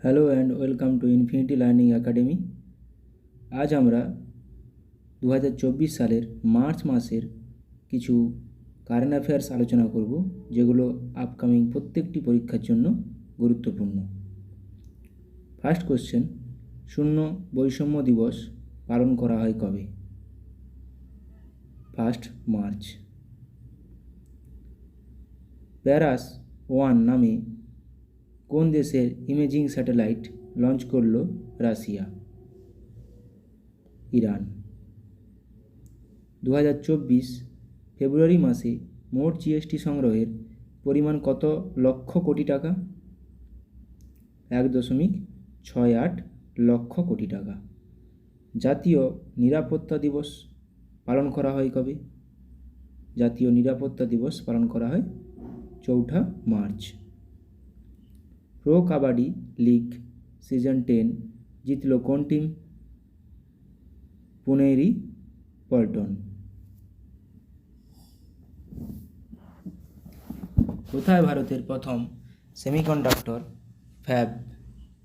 Hello and welcome to infinity learning academy. আজ আমরা 2024 সালের মার্চ মাসের কিছু কারেন্ট অ্যাফেয়ার্স আলোচনা করব, যেগুলো আপকামিং প্রত্যেকটি পরীক্ষার জন্য গুরুত্বপূর্ণ। ফার্স্ট কোশ্চেন, শূন্য বৈষম্য দিবস পালন করা হয় কবে? 1 মার্চ। প্যারাস-1 নামে কোন দেশের ইমেজিং স্যাটেলাইট লঞ্চ করল রাশিয়া? ইরান। 2024 ফেব্রুয়ারি মাসে মোট জিএসটি সংগ্রহের পরিমাণ কত লক্ষ কোটি টাকা? 1.68 লক্ষ কোটি টাকা। জাতীয় নিরাপত্তা দিবস পালন করা হয় কবে? জাতীয় নিরাপত্তা দিবস পালন করা হয় 4 March. Pro kabaddi league season 10 জিতল কোন টিম? পুনেরি পল্টন। কোথায় ভারতের প্রথম সেমিকন্ডাক্টর ফ্যাব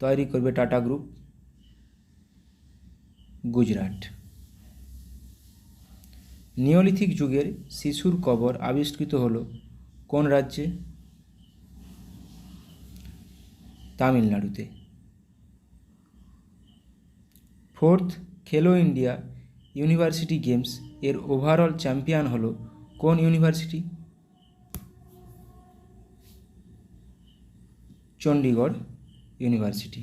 তৈরি করবে টাটা গ্রুপ? গুজরাট। নিওলিথিক যুগের শিশুর কবর আবিষ্কৃত হলো কোন রাজ্যে? তামিলনাড়ুতে। 4th খেলো ইন্ডিয়া ইউনিভার্সিটি গেমস এর ওভারঅল চ্যাম্পিয়ন হলো কোন ইউনিভার্সিটি? চণ্ডীগড় ইউনিভার্সিটি।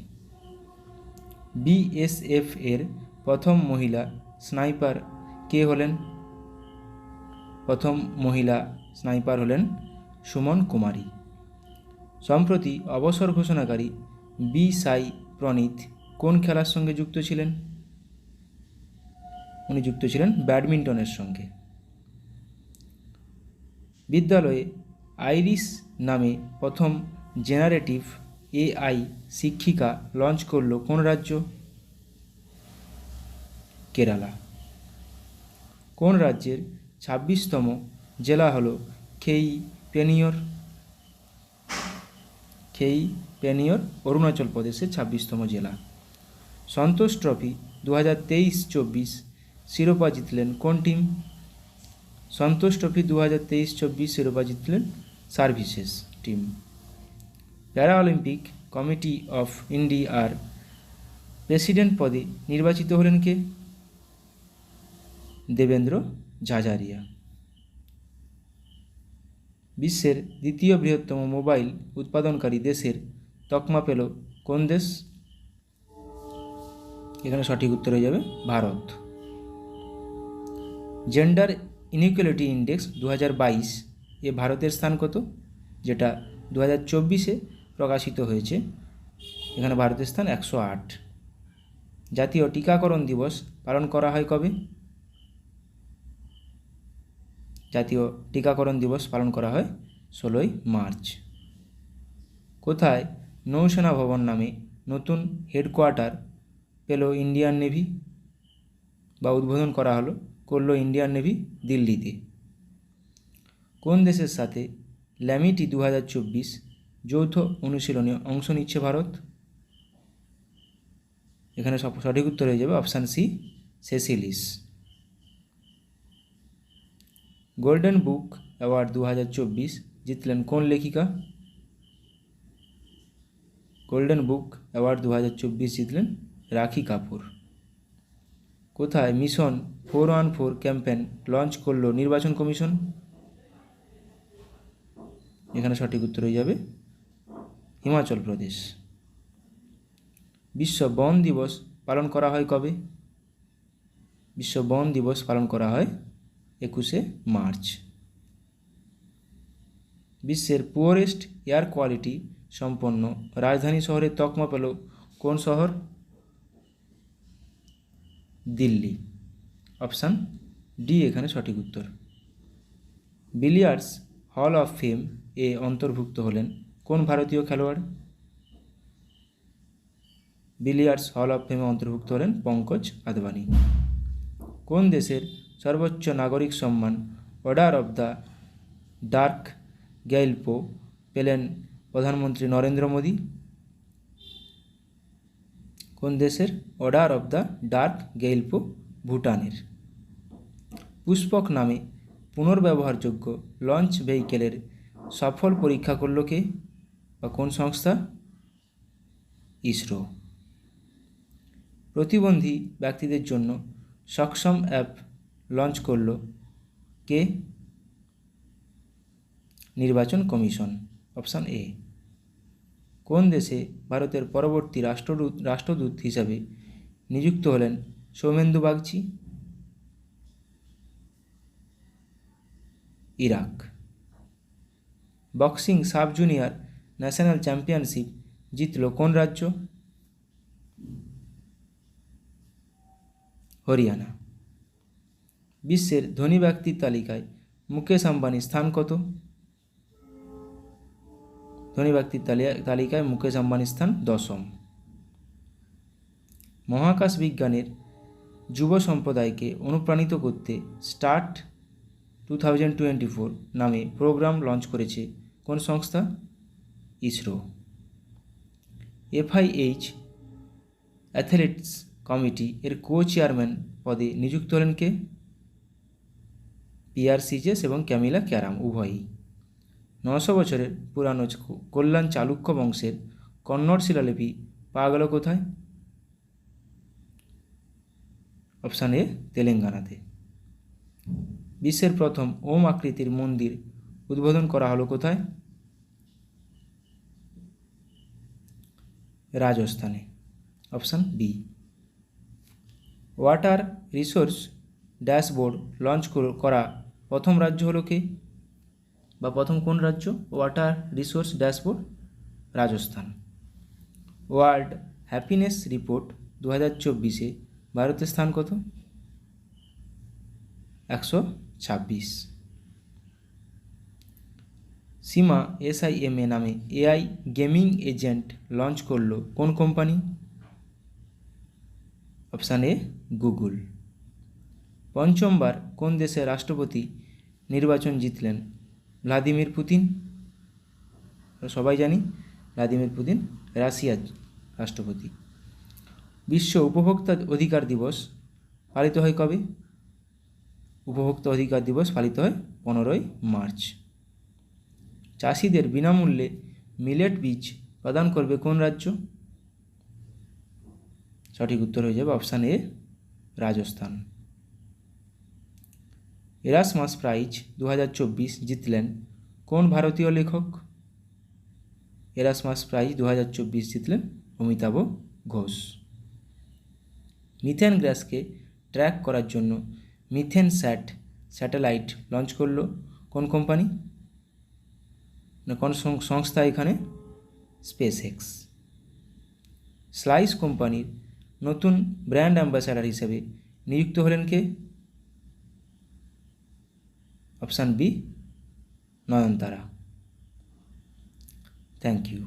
বিএসএফ এর প্রথম মহিলা স্নাইপার কে হলেন? প্রথম মহিলা স্নাইপার হলেন সুমন কুমারী। সম্প্রতি অবসর ঘোষণাকারী বি সাই প্রনীত কোন খেলার সঙ্গে যুক্ত ছিলেন? উনি যুক্ত ছিলেন ব্যাডমিন্টনের সঙ্গে। বিদ্যালয়ে আইরিস নামে প্রথম জেনারেটিভ এআই শিক্ষিকা লঞ্চ করল কোন রাজ্য? কেরালা। কোন রাজ্যের 26তম জেলা হল খেইপেনিয়র? খেইপেনিয়র অরুণাচল প্রদেশের 26তম জেলা। সন্তোষ ট্রফি 2023-24 শিরোপা জিতলেন কোন টিম? সন্তোষ ট্রফি 2023-24 শিরোপা জিতলেন সার্ভিসেস টিম। প্যারা অলিম্পিক কমিটি অফ ইন্ডিয়ার প্রেসিডেন্ট পদে নির্বাচিত হলেন কে? দেবেন্দ্র ঝাঝারিয়া। বিশ্বের দ্বিতীয় বৃহত্তম মোবাইল উৎপাদনকারী দেশের তকমা পেল কোন দেশ? এখানে সঠিক উত্তর হয়ে যাবে ভারত। জেন্ডার ইনইকুয়ালিটি ইন্ডেক্স 2022 এ ভারতের স্থান কত? যেটা 2024-এ প্রকাশিত হয়েছে। এখানে ভারতের স্থান 108। জাতীয় টিকাকরণ দিবস পালন করা হয় কবে? জাতীয় টিকাকরণ দিবস পালন করা হয় 16 মার্চ। কোথায় নৌসেনা ভবন নামে নতুন হেডকোয়ার্টার পেল ইন্ডিয়ান নেভি, বা উদ্বোধন করলো ইন্ডিয়ান নেভি দিল্লিতে? কোন দেশের সাথে ল্যামিটি 2024 যৌথ অনুশীলনে অংশ নিচ্ছে ভারত? এখানে সঠিক উত্তর হয়ে যাবে অপশান সি, সেসিলিস। গোল্ডেন বুক অ্যাওয়ার্ড 2024 জিতলেন কোন লেখিকা? গোল্ডেন বুক অ্যাওয়ার্ড 2024 জিতলেন রাখি কাপুর। কোথায় মিশন 414 ক্যাম্পেন লঞ্চ করলো নির্বাচন কমিশন? এখানে সঠিক উত্তর হয়ে যাবে হিমাচল প্রদেশ। বিশ্ব বন দিবস পালন করা হয় কবে? বিশ্ব বন দিবস পালন করা হয় 21 মার্চ। বিশ্বের পুয়ারেস্ট এয়ার কোয়ালিটি সম্পন্ন রাজধানী শহরের তকমা পেল কোন শহর? দিল্লি। অপশান ডি এখানে সঠিক উত্তর। বিলিয়ার্ডস হল অফ ফেম এ অন্তর্ভুক্ত হলেন কোন ভারতীয় খেলোয়াড়? বিলিয়ার্ডস হল অফ ফেমে অন্তর্ভুক্ত হলেন পঙ্কজ আদবানি। কোন দেশের সর্বোচ্চ নাগরিক সম্মান অর্ডার অব দ্য ডার্ক গেইলপো পেলেন প্রধানমন্ত্রী নরেন্দ্র মোদী? কোন দেশের? অর্ডার অফ দ্য ডার্ক গেইলপো ভুটানের। পুষ্পক নামে পুনর্ব্যবহারযোগ্য লঞ্চ ভেহিকেলের সফল পরীক্ষা করল কে বা কোন সংস্থা? ইসরো। প্রতিবন্ধী ব্যক্তিদের জন্য সক্ষম অ্যাপ লঞ্চ করল কে? নির্বাচন কমিশন, অপশান এ। কোন দেশে ভারতের পরবর্তী রাষ্ট্রদূত হিসাবে নিযুক্ত হলেন Soumendu Bagchi? Iraq. Boxing sub junior national championship জিতল কোন রাজ্য? হরিয়ানা। বিশ্বের ধনী ব্যক্তির তালিকায় মুকেশ আম্বানির স্থান কত? ধনী ব্যক্তির তালিকায় মুকেশ আম্বানির স্থান 10ম। মহাকাশ বিজ্ঞানের যুব সম্প্রদায়কে অনুপ্রাণিত করতে স্টার্ট 2024 নামে প্রোগ্রাম লঞ্চ করেছে কোন সংস্থা? ইসরো। FIH অ্যাথলেটিক্স কমিটি এর কো চেয়ারম্যান পদে নিযুক্ত হলেন কে? PR সিজেস এবং ক্যামিলা ক্যারাম উভয়ই। 900 বছরের পুরানো কল্যাণ চালুক্য বংশের কন্নড় শিলালিপি পাওয়া গেল কোথায়? অপশান এ, তেলেঙ্গানাতে। বিশ্বের প্রথম ওম আকৃতির মন্দির উদ্বোধন করা হলো কোথায়? রাজস্থানে, option B. Water resource dashboard launch করা প্রথম রাজ্য হলো কে বা প্রথম কোন রাজ্য? Water resource dashboard, Rajasthan. World happiness report 2024-এ ভারতের স্থান কত? 126। সীমা SIMA নামে AI গেমিং এজেন্ট লঞ্চ করলো কোন কোম্পানি? Option A, Google. পঞ্চমবার কোন দেশের রাষ্ট্রপতি নির্বাচন জিতলেন ভ্লাদিমির পুতিন? সবাই জানি ভ্লাদিমির পুতিন রাশিয়ার রাষ্ট্রপতি। বিশ্ব উপভোক্তা অধিকার দিবস পালিত হয় কবে? উপভোক্তা অধিকার দিবস পালিত হয় 15ই মার্চ। চাষিদের বিনামূল্যে মিলেট বীজ প্রদান করবে কোন রাজ্য? সঠিক উত্তর হয়ে যাবে option A, Rajasthan. Erasmus prize 2024 জিতলেন কোন ভারতীয় লেখক? এরাসমাস প্রাইজ 2024 জিতলেন অমিতাভ ঘোষ। মিথেন গ্যাসকে ট্র্যাক করার জন্য মিথেন স্যাটেলাইট লঞ্চ করলো কোন কোম্পানি না কোন সংস্থা? এখানে SpaceX। স্লাইস কোম্পানির নতুন ব্র্যান্ড অ্যাম্বাসাডার হিসেবে নিযুক্ত হলেন কে? Option B, Nayanthara. Thank you.